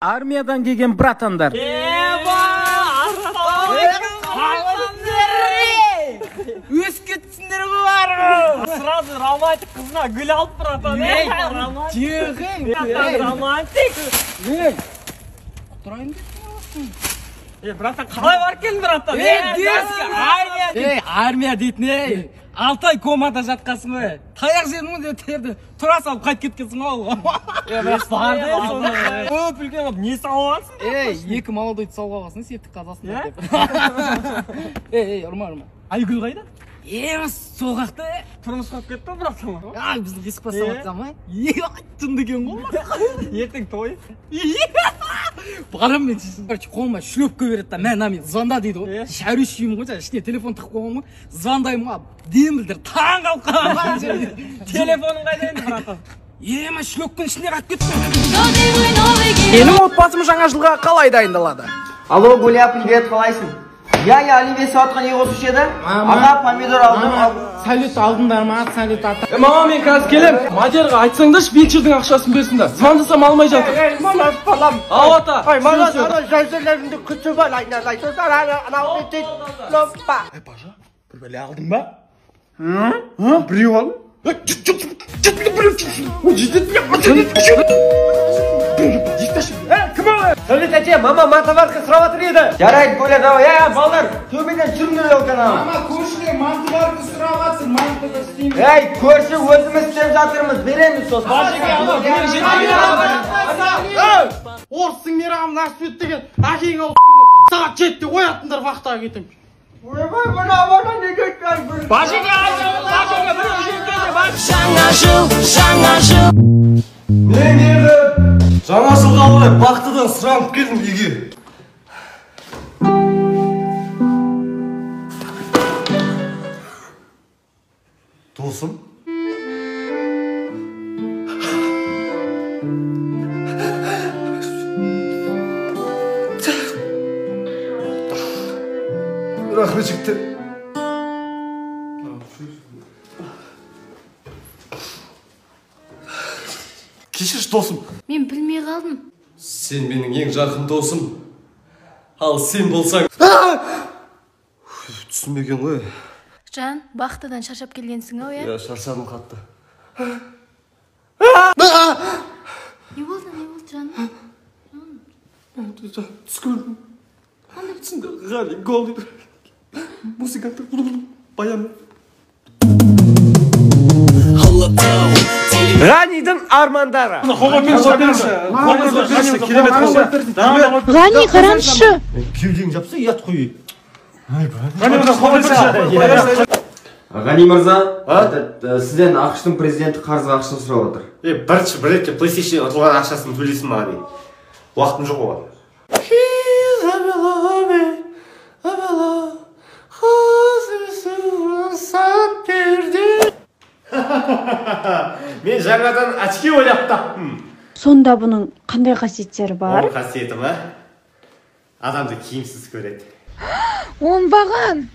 Armiyadan kelген братандар. Өз кетсіңдер бар. Сразу романтик қызына гүл алып братан. Романтик. Тұрайын деп братан, қалай бар келдің братан? армия дейтін, 6 ай комада жатқасың ғой. Таяқ жедің деп терді. Тұра салып қайт кеткенсің ғой. Барды сонда. Көп үлкен болып, не салып алсың? 2 молодойды салып алғасың, септік қазасын деп. Ұрма. Айгүл қайда? Соғақты. Тұрмыс қап кетті братан. Біздің есік бастаматсам, түнді кен ғой. Ертең той. Барам мен қолыма шлепке береді да, мен звонда дейді ғой. Шәрушiyim ғой, ішіне телефон тықып қойған ғой. Звондаймын ғой, дем білдір, таң қалып қалған. Телефоның қайда енді братан? Шлепкің ішіне қатып кетті. Менің отбасым жаңа жылға қалай дайындалады? Алло, Гуля, привет, қалайсың? Я оливье сатқан үй қосушы еді. Аға, помидор алдым. Салют алдыңдар ма? Салют ата. Мама, мен қазір келем. Мадерға айтсаңдаршы, бенчердің ақшасын берсіңдер. Звондасам алмай жатыр. Мама, балам. Ау ата. Мама, жайсыларымды күтіп ал, айналайсың. Анау өтет. Лопа. Пажа, бір бәле алдың ба? Біреу алдың? Кім ау? Сәлет әте, мама мантоварка сұрап жатыр еді. Жарайды, Гуля, давай. Балдар, төбеден жүріңдер ол канал. Мама, көршілер мантоварка сұрап жатыр, мантоварка істейміз. Көрші өзіміз істеп жатырмыз, береміз сосын. Орыстың мейрамын ашып өт деген әкең алып сағат 7-те оятыңдар вахтаға кетем. Ойбай, бұна не кеткен бір. Башеге бір Жаңа жыл. Мен келіп, жаңа жылға орай бақтыдан сұранып келдім үйге. Досым? Рахмет жігіттер. Кешірші досым. Мен білмей қалдым. Сен менің ең жақын досым. Ал сен болсаң... Түсінбеген ғой. Жан, бақтыдан шаршап келгенсің ау, Я шаршадым қатты. Не болды, жан? Түс көрдім. Түсінде ғали гол дейді. Музыканттар баян. Ғанидың армандары. Ғани, қараңызшы. Кеудең жапса, ят қойы. Ғани мырза, сізден ақштың президенті қарызға ақшын сұрап отыр. Бірінші бір ретке PlayStation ұтылған ақшасын төлейсің маған дейін. Уақытым жоқ оған. Мен жаңадан очки ойлап таптым. Сонда бұның қандай қасиеттері бар? Оның қасиеті ма? Адамды киімсіз көреді. Оңбаған.